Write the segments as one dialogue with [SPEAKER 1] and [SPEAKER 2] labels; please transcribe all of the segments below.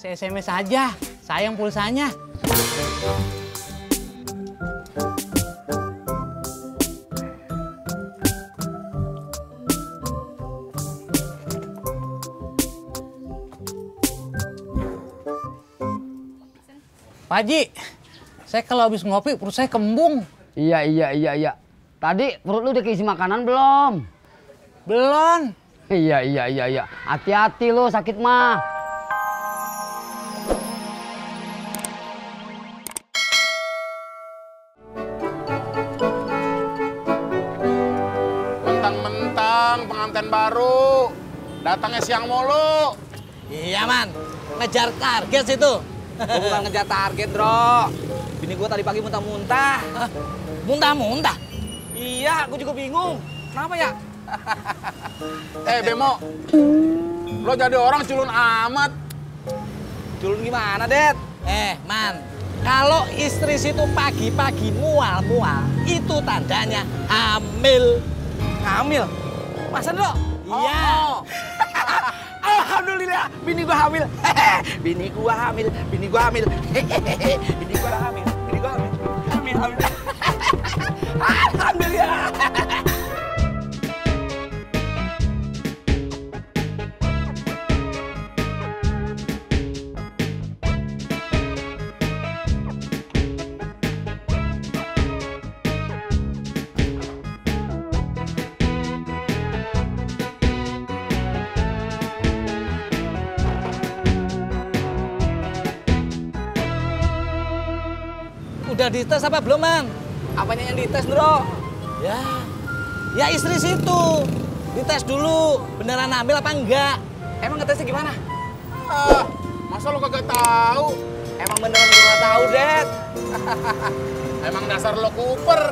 [SPEAKER 1] Saya SMS aja, sayang pulsanya. Pak Haji, saya kalau habis ngopi perut saya kembung.
[SPEAKER 2] Iya. Tadi perut lu udah keisi makanan belum?
[SPEAKER 1] Belum.
[SPEAKER 2] Iya. Hati-hati lu sakit mah.
[SPEAKER 3] Mentang-mentang pengantin baru, datangnya siang mulu.
[SPEAKER 1] Iya man, ngejar target situ.
[SPEAKER 4] Gua bukan ngejar target, Bro. Bini gua tadi pagi muntah-muntah.
[SPEAKER 1] Muntah-muntah.
[SPEAKER 4] Iya, gua juga bingung. Kenapa ya?
[SPEAKER 3] Bemo, lo jadi orang culun amat.
[SPEAKER 4] Culun gimana, Det?
[SPEAKER 1] Man, kalau istri situ pagi-pagi mual-mual, itu tandanya hamil.
[SPEAKER 4] Hamil? Masa, Bro?
[SPEAKER 1] Iya.
[SPEAKER 4] Alhamdulillah, bini gua hamil. Bini gua hamil. Bini gua hamil. Hamil. Alhamdulillah.
[SPEAKER 1] Udah dites apa belum, Man?
[SPEAKER 4] Apanya yang dites, Bro?
[SPEAKER 1] Ya istri situ. Dites dulu, beneran hamil apa enggak?
[SPEAKER 4] Emang ngetesnya gimana?
[SPEAKER 3] Masa lo kagak tahu?
[SPEAKER 4] Emang beneran gua nggak tahu, Det.
[SPEAKER 3] Emang dasar lo Cooper.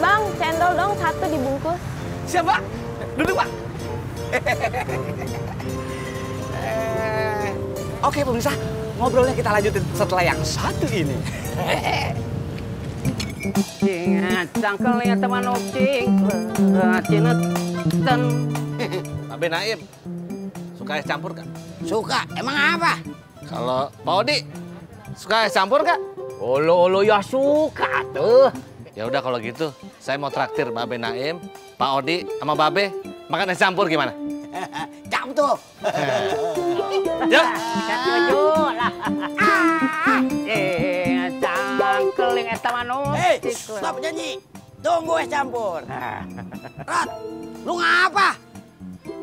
[SPEAKER 5] Bang, cendol dong satu dibungkus.
[SPEAKER 4] Siapa? Duduk, Pak. Oke, pemirsa. Ngobrolnya kita lanjutin setelah yang satu ini.
[SPEAKER 2] Cangkelnya teman opcing.
[SPEAKER 6] Babe Naim, suka es campur kan?
[SPEAKER 2] Suka, emang apa?
[SPEAKER 6] Kalau Pak Odi, suka es campur kan?
[SPEAKER 2] Olo ya suka tuh.
[SPEAKER 6] Ya udah kalau gitu, saya mau traktir Babe Naim, Pak Odi, sama Babe makan es campur gimana?
[SPEAKER 2] Cam tuh.
[SPEAKER 6] Yuk.
[SPEAKER 2] Cangkeling eta manuk.
[SPEAKER 7] Stop nyanyi. Tunggu es campur. Rat, lu ngapa?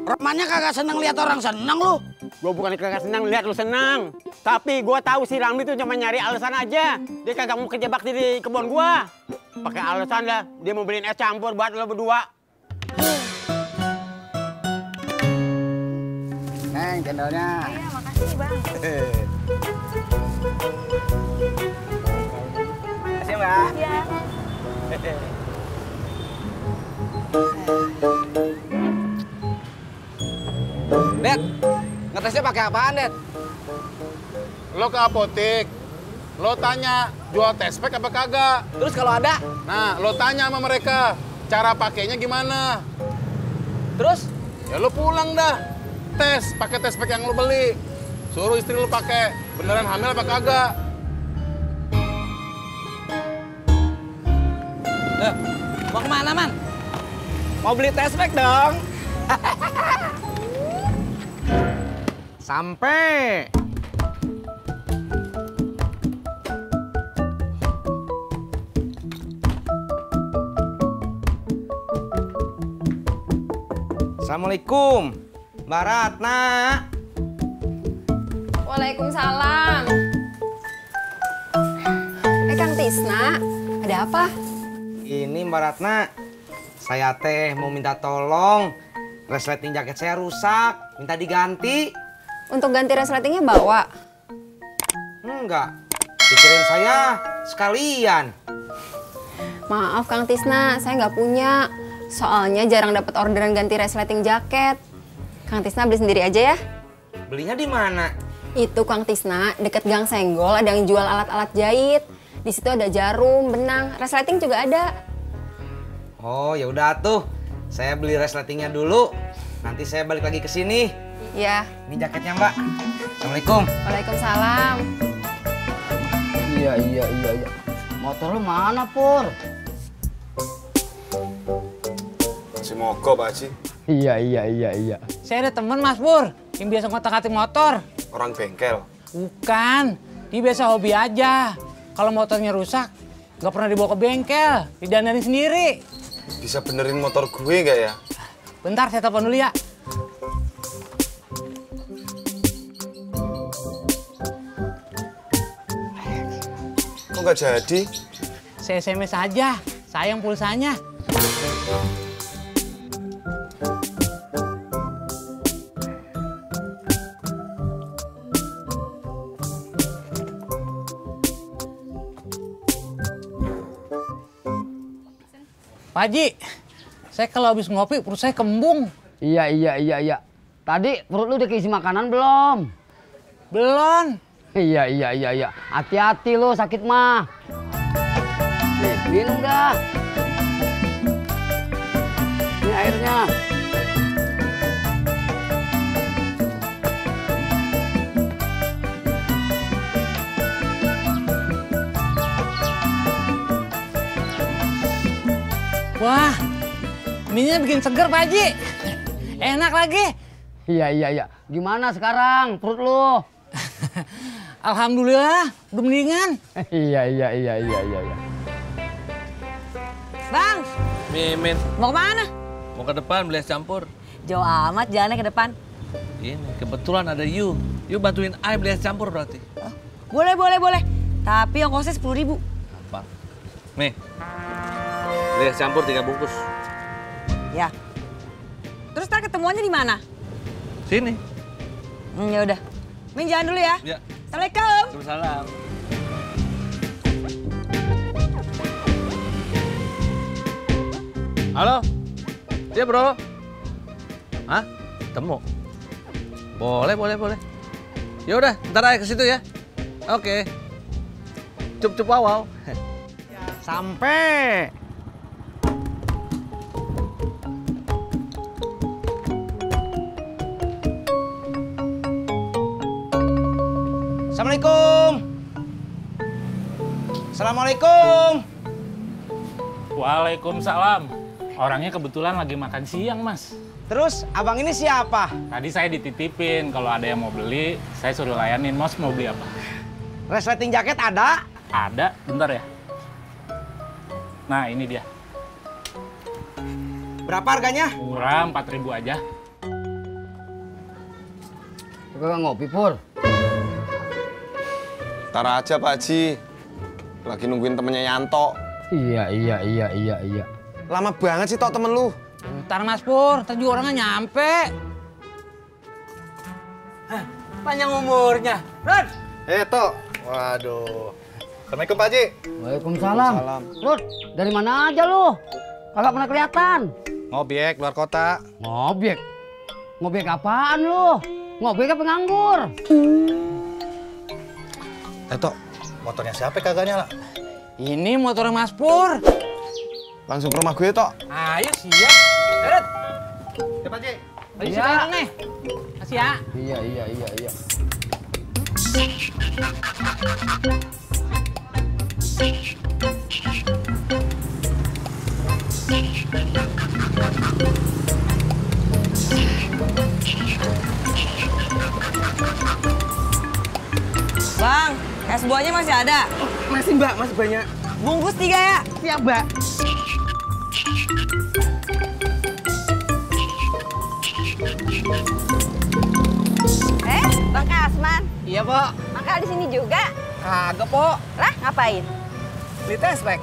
[SPEAKER 7] Romannya kagak seneng lihat orang seneng lu.
[SPEAKER 8] Gue bukan kagak senang lihat lu senang, tapi gue tahu si Ramli tuh cuma nyari alasan aja. Dia kagak mau kejebak di kebun gue. Pakai alasan dah, dia mau beliin es campur buat lo berdua.
[SPEAKER 7] Neng, cendolnya.
[SPEAKER 5] Iya, makasih Bang.
[SPEAKER 4] Makasih, Mbak.
[SPEAKER 5] Iya.
[SPEAKER 4] Det, ngetesnya pakai apaan, Det?
[SPEAKER 3] Lo ke apotek, lo tanya jual tespek apa kagak.
[SPEAKER 4] Terus kalau ada?
[SPEAKER 3] Nah, lo tanya sama mereka, cara pakainya gimana.
[SPEAKER 4] Terus?
[SPEAKER 3] Ya lo pulang dah, pakai tespek yang lo beli. Suruh istri lo pakai, beneran hamil apa kagak.
[SPEAKER 1] Mau kemana, Man?
[SPEAKER 4] Mau beli tespek dong.
[SPEAKER 8] Sampai.
[SPEAKER 4] Assalamualaikum, Mbak Ratna.
[SPEAKER 5] Waalaikumsalam. Kang Tisna, ada apa?
[SPEAKER 4] Ini Mbak Ratna, saya teh mau minta tolong. Resleting jaket saya rusak, minta diganti.
[SPEAKER 5] Untuk ganti resletingnya bawa?
[SPEAKER 4] Enggak, pikirin saya sekalian.
[SPEAKER 5] Maaf Kang Tisna, saya nggak punya. Soalnya jarang dapat orderan ganti resleting jaket. Kang Tisna beli sendiri aja ya.
[SPEAKER 4] Belinya di mana?
[SPEAKER 5] Itu Kang Tisna, deket Gang Senggol ada yang jual alat-alat jahit. Di situ ada jarum, benang, resleting juga ada.
[SPEAKER 4] Oh, ya udah tuh. Saya beli resletingnya dulu. Nanti saya balik lagi ke sini.
[SPEAKER 5] Iya.
[SPEAKER 4] Ini jaketnya, Mbak. Assalamualaikum.
[SPEAKER 5] Waalaikumsalam.
[SPEAKER 2] Iya. Motor lu mana, Pur?
[SPEAKER 9] Masih mogok, Pak Haji.
[SPEAKER 2] Iya.
[SPEAKER 10] Saya ada temen Mas Pur yang biasa ngotak-ngatik motor.
[SPEAKER 9] Orang bengkel.
[SPEAKER 10] Bukan, dia biasa hobi aja. Kalau motornya rusak, nggak pernah dibawa ke bengkel, didandanin sendiri.
[SPEAKER 9] Bisa benerin motor gue nggak ya?
[SPEAKER 10] Bentar, saya telepon dulu ya.
[SPEAKER 9] Kok nggak jadi?
[SPEAKER 10] Saya SMS aja, sayang pulsanya. Pak Haji, saya kalau habis ngopi perut saya kembung.
[SPEAKER 2] Iya. Tadi perut lu udah keisi makanan belum?
[SPEAKER 10] Belum.
[SPEAKER 2] Iya. Hati-hati lu sakit mah. Nih, minum dah. Ini airnya.
[SPEAKER 10] Wah, minyak bikin seger Pak Haji. Enak lagi.
[SPEAKER 2] Iya. Gimana sekarang perut lu?
[SPEAKER 10] Alhamdulillah, udah mendingan.
[SPEAKER 2] Iya.
[SPEAKER 11] Bang,
[SPEAKER 6] Mimin,
[SPEAKER 11] mau kemana?
[SPEAKER 6] mau ke depan beli es campur.
[SPEAKER 11] Jauh amat jalannya ke depan.
[SPEAKER 6] Ini kebetulan ada Yu. Yu bantuin Ai beli es campur berarti.
[SPEAKER 11] Boleh. Tapi ongkosnya 10.000.
[SPEAKER 6] Apa? Nih, beli es campur 3 bungkus.
[SPEAKER 11] Ya. Terus ntar ketemuannya di mana?
[SPEAKER 6] Sini.
[SPEAKER 11] Ya udah. Min jalan dulu ya.
[SPEAKER 6] Ya.
[SPEAKER 11] Assalamualaikum.
[SPEAKER 6] Waalaikumsalam. Halo? Iya bro? Hah? Temu? Boleh. Ya udah, ntar aja ke situ ya. Oke. Cup wow.
[SPEAKER 8] Sampai.
[SPEAKER 4] Assalamualaikum.
[SPEAKER 12] Waalaikumsalam. Orangnya kebetulan lagi makan siang, Mas.
[SPEAKER 4] Terus abang ini siapa?
[SPEAKER 12] Tadi saya dititipin, kalau ada yang mau beli, saya suruh layanin. Mas mau beli apa?
[SPEAKER 4] Resleting jaket ada?
[SPEAKER 12] Ada, bentar ya. Nah, ini dia.
[SPEAKER 4] Berapa harganya?
[SPEAKER 12] Murah, 4.000 aja.
[SPEAKER 2] Kagak ngopi, Pur?
[SPEAKER 9] Ntar aja, Pak Haji. Lagi nungguin temennya Yanto.
[SPEAKER 2] Iya.
[SPEAKER 9] Lama banget sih, Tok, temen lu.
[SPEAKER 10] Ntar Mas Pur, ntar juga orangnya nyampe.
[SPEAKER 7] Panjang umurnya. Rod.
[SPEAKER 3] Tok. Waduh. Assalamualaikum, Pak Haji.
[SPEAKER 2] Waalaikumsalam. Rud, dari mana aja lu? Kagak pernah kelihatan.
[SPEAKER 3] Ngobek luar kota.
[SPEAKER 2] Ngobek? Ngobek apaan lu? Ngobek apa nganggur?
[SPEAKER 3] Tok, motornya siapa kagak nyala?
[SPEAKER 10] Ini motornya Mas Pur.
[SPEAKER 9] Langsung ke rumah gue, Tok.
[SPEAKER 10] Ayo siap. Rod.
[SPEAKER 3] Ya, Pak Haji.
[SPEAKER 10] Ayo sekarang nih. Kasih ya.
[SPEAKER 2] Iya.
[SPEAKER 11] Bang, es buahnya masih ada?
[SPEAKER 4] Masih Mbak, masih banyak.
[SPEAKER 11] Bungkus 3 ya?
[SPEAKER 4] Siap Mbak.
[SPEAKER 5] Bang Kasman,
[SPEAKER 10] Iya, Pok.
[SPEAKER 5] mangkal di sini juga?
[SPEAKER 10] Kagak, Pok.
[SPEAKER 5] Lah, ngapain?
[SPEAKER 10] Beli tespek.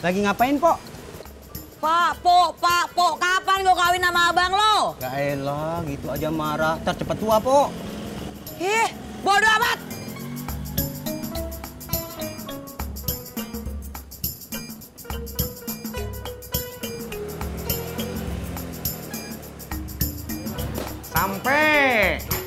[SPEAKER 7] Lagi ngapain, Pok?
[SPEAKER 11] Pak, Pok, kapan gue kawin sama abang lo?
[SPEAKER 7] Ya elah, gitu aja marah. Ntar cepet tua, Pok.
[SPEAKER 11] Ih, bodo amat.
[SPEAKER 4] Sampai.